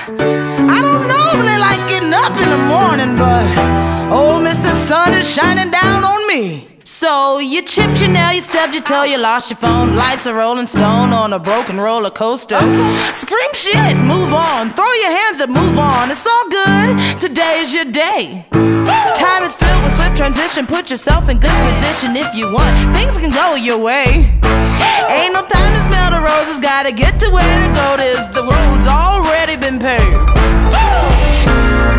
I don't normally like getting up in the morning, but oh, Mr. Sun is shining down on me. So you chipped your nail, you stubbed your toe, you lost your phone. Life's a rolling stone on a broken roller coaster. Scream shit, move on. Throw your hands up, move on. It's all good, today's your day. Time is filled with swift transition. Put yourself in good position if you want. Things can go your way. Ain't no time to smell the roses. Gotta get to where to go. The road's already been paved.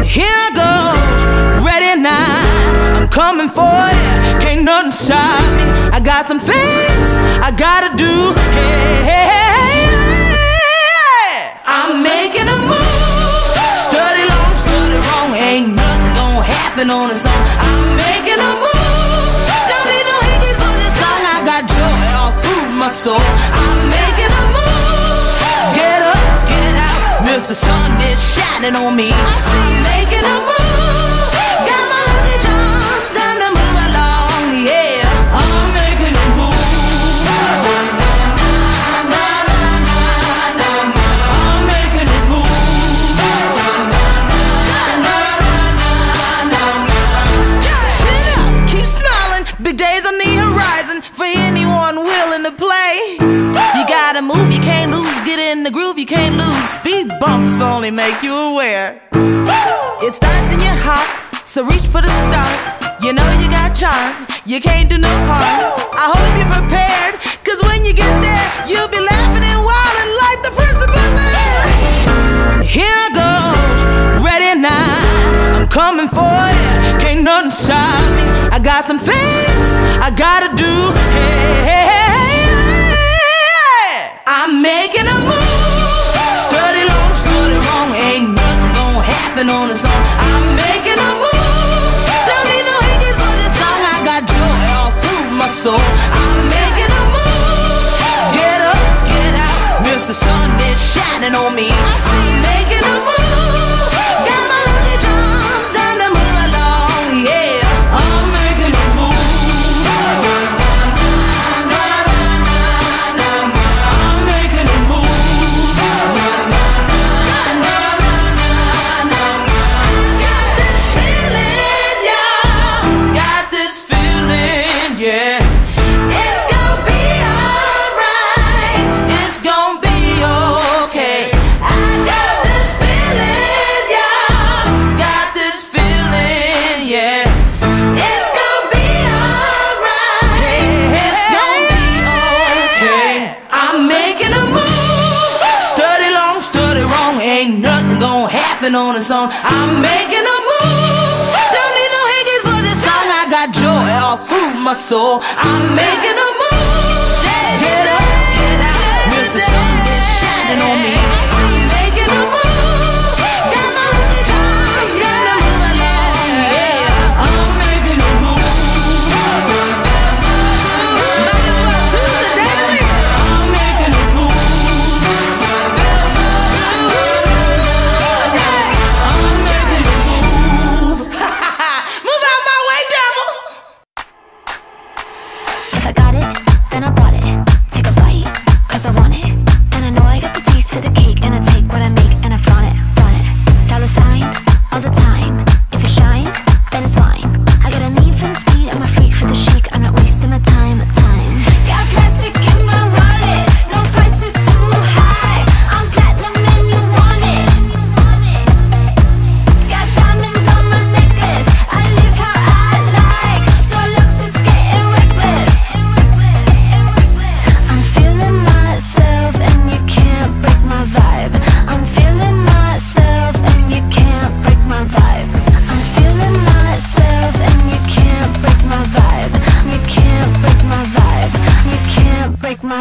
Here I go, ready now. I'm coming for you. Can't nothing stop me. I got some things I gotta do. Hey, hey, hey, hey. I'm making a move. Study long, study wrong. Ain't nothing gonna happen on its own. I'm making a move. Don't need no hinges for this song. I got joy all through my soul. I'm making a move. Get up, get out. Mr. Sun is shining on me. I'm making a move. Got my lucky charms, time to move along. Yeah, I'm making a move. I'm making a move. Chin up, keep smiling. Big days on the horizon for anyone willing to play. You gotta move, you can't lose. Get in the groove, you can't lose. Speed bumps only make you aware. It starts in your heart, so reach for the stars. You know you got charm, you can't do no harm. I hope you're prepared, cause when you get there, you'll be laughing and wilding like the principal there. Here I go, ready now. I'm coming for you, can't nothing stop me. I got some things I gotta do. Hey, hey, hey, hey. I'm making a move. Study long, study wrong. Ain't nothing gonna happen on its own. I'm making a move. Don't need no hinges for this song. I got joy all through my soul. I'm making a move. Get up, get out. Mr. Sun is shining on me. I'm making a move. Got my lucky charms, time to move along. Yeah, I'm making a move. On its own, I'm making a move. Don't need no hinges for this song. I got joy all through my soul. I'm making a move. Get up, get out. Mr. Sun is shining on me. I'm making a move. Got my lucky charms, gotta move along. Yeah, I'm making a move. Might as well choose the daily. I'm making a move.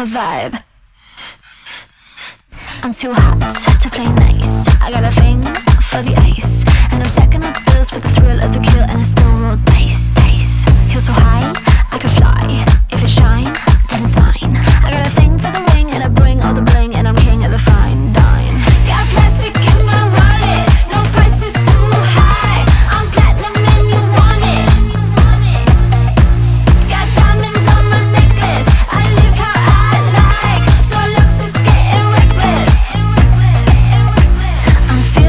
Vibe. I'm too hot to play nice. I got a thing for the ice, and I'm stacking up bills for the thrill of the kill, and I still roll dice, dice. Feel so high, I could fly. If it shine, then it's mine. I got a thing for the ring, and I bring all the bling, and I'm king of the fine dine. Got plastic in my wallet, no price is too high. I'm platinum and you want it. Got diamonds on my necklace, I live how I like. So looks it's getting reckless. I'm feeling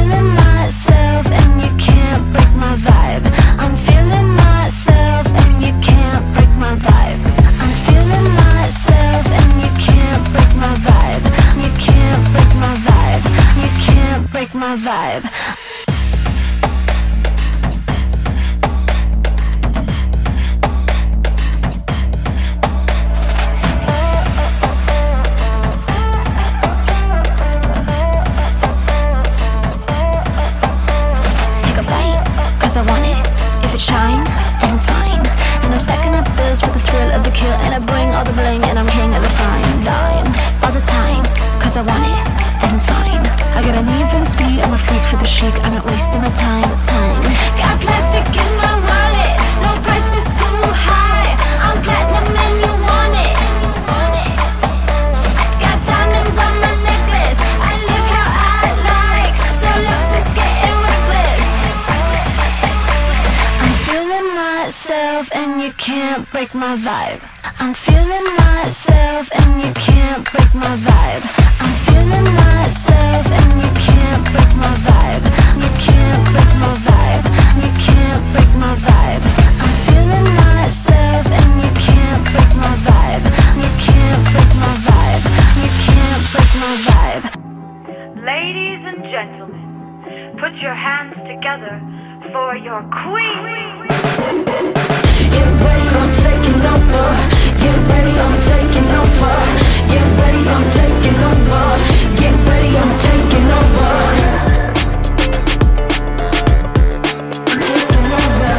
my vibe. Take a bite, cause I want it. If it shine, then it's mine. And I'm stacking up bills for the thrill of the kill. And I bring all the bling and I'm king of the fine line. All the time, cause I want it, then it's mine. I got a need for the speed, I'm a freak for the chic. I'm not wasting my time. Got plastic in my wallet, no price is too high. I'm platinum and you want it. Got diamonds on my necklace, I live how I like. So looks is getting reckless. I'm feeling myself and you can't break my vibe. I'm feeling myself and you can't break my vibe. I'm feeling myself and you can't break my vibe. You can't break my vibe. You can't break my vibe. I'm feeling myself and you can't break my vibe. You can't break my vibe. You can't break my vibe. Ladies and gentlemen, put your hands together for your queen. Get ready, I'm taking over. Get ready, I'm taking over. Get ready, I'm taking over. Get ready, I'm taking over. Taking over.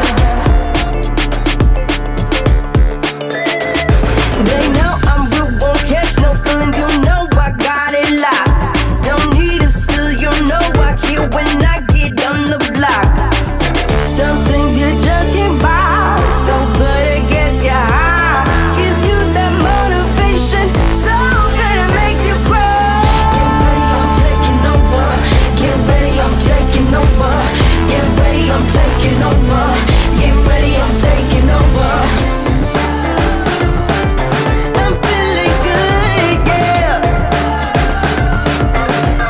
They know I'm rude, won't catch no feeling. You know I got it locked. Don't need to steal, you know I kill when I get on the block. Some things you just can't buy. So good it gets you high. Gives you that motivation. So good it makes you grow. Get ready, I'm taking over. Get ready, I'm taking over. Get ready, I'm taking over. Get ready, I'm taking over. I'm feeling good, yeah.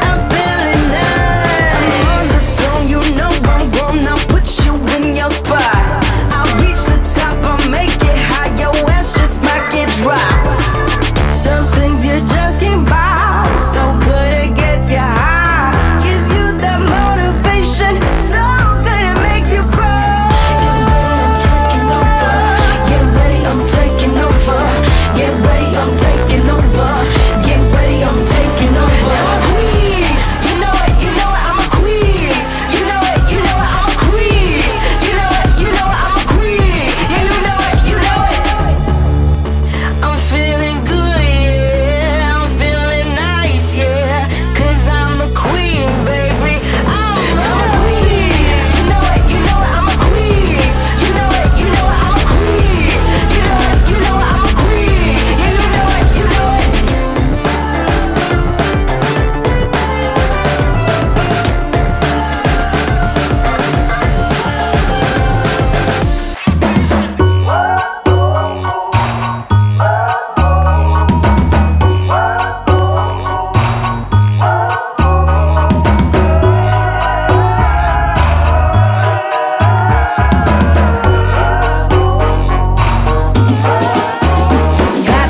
I'm feeling nice. I'm on the throne, you know I'm grown. I'll put you in your spot. I'll reach the top, I'll make it high. Your ass just might get dropped. Some things you just can't buy. So good it gets you high. Gives you that motivation. So good it makes you grow. Get ready, I'm taking over. Get ready, I'm taking over. Get ready, I'm taking over. I'm a queen. You know it, I'm a queen. You know it, I'm a queen. You know it, I'm a queen. Yeah, you know it. I'm feeling good, yeah. I'm feeling nice, yeah. Cause I'm a queen, baby. I'm a queen. You know it, I'm a queen. You know it, I'm a queen. You know it, I'm a queen. Yeah, you know it. Got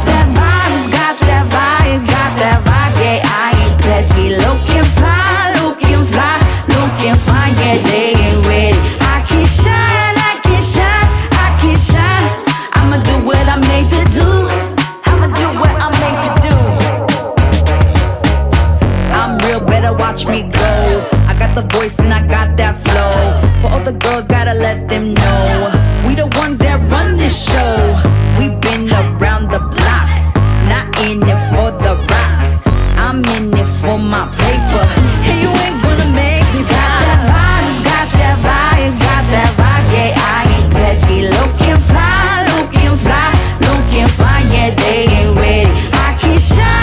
that vibe, yeah, I ain't petty. Looking fly, yeah, they ain't ready. I can shine. I'ma do what I'm made to do. I'm real, better watch me go. I got the voice and I got that flow. For all the girls, gotta let them know we the ones that run this show. We been around the block, not in it for the rock. I'm in it for my paper, and you ain't gonna make me stop. Got that vibe, yeah, I ain't petty. Looking fly, yeah, they ain't ready. I can shine.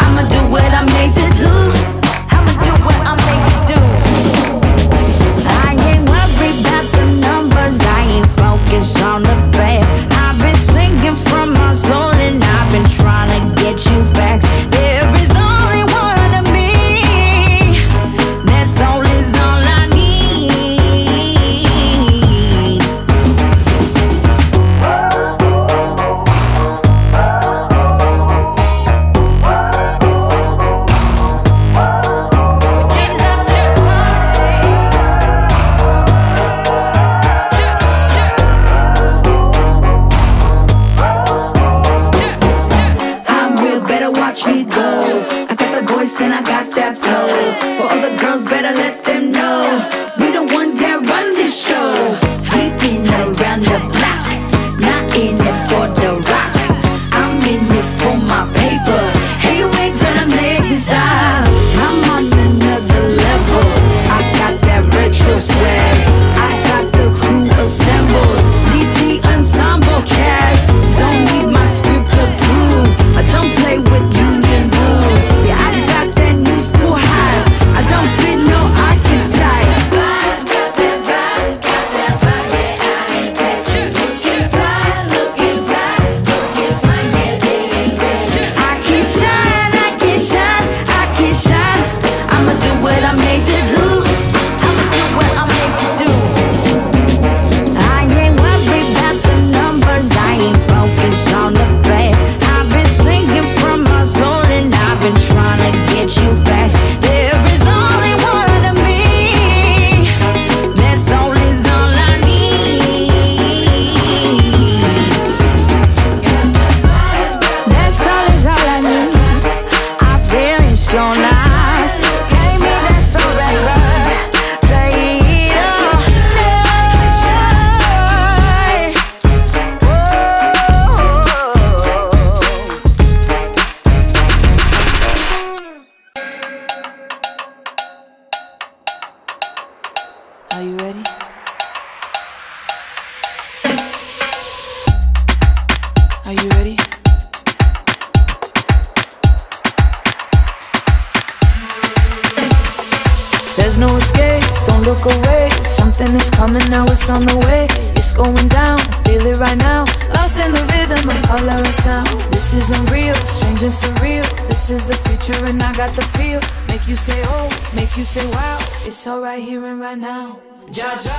I'ma do what I'm made to do. I ain't worried about the numbers, I ain't focused on the past. I've been singing from my soul and I've been trying to get you facts. There is only one of me. That's all I need. voice and I got that flow. For all the girls, better let them know we the ones that run this show. We been around the block, not in it for the rock. I'm in it for my paper. Hey, you ain't gonna make me stop. I'm on another level. I got that retro swag. I got the crew assembled. Lead the ensemble cast. Don't need my script to prove. I don't play with union rules. Yeah, I got that new school hype. I don't fit no archetype. Got that vibe, yeah, I ain't catch you. Looking fly, looking fine, yeah, baby. I can shine, I can shine, I can shine. I'ma do what I'm made to do. I'ma do what I'm made to do. I ain't worried about the numbers. I ain't focused on the past. I've been singing from my soul and I've been trying to get you back. There is only one of me. That's all is all I need. That's all is all I need. I feel it so nice. Gave me that forever. Are you ready? Are you ready? There's no escape, don't look away. Something is coming now, it's on the way. It's going down, feel it right now. Lost in the rhythm of color and sound. This is unreal, strange and surreal. This is the future and I got the feel. Make you say oh, make you say wow. It's all right here and right now. Ja, ja.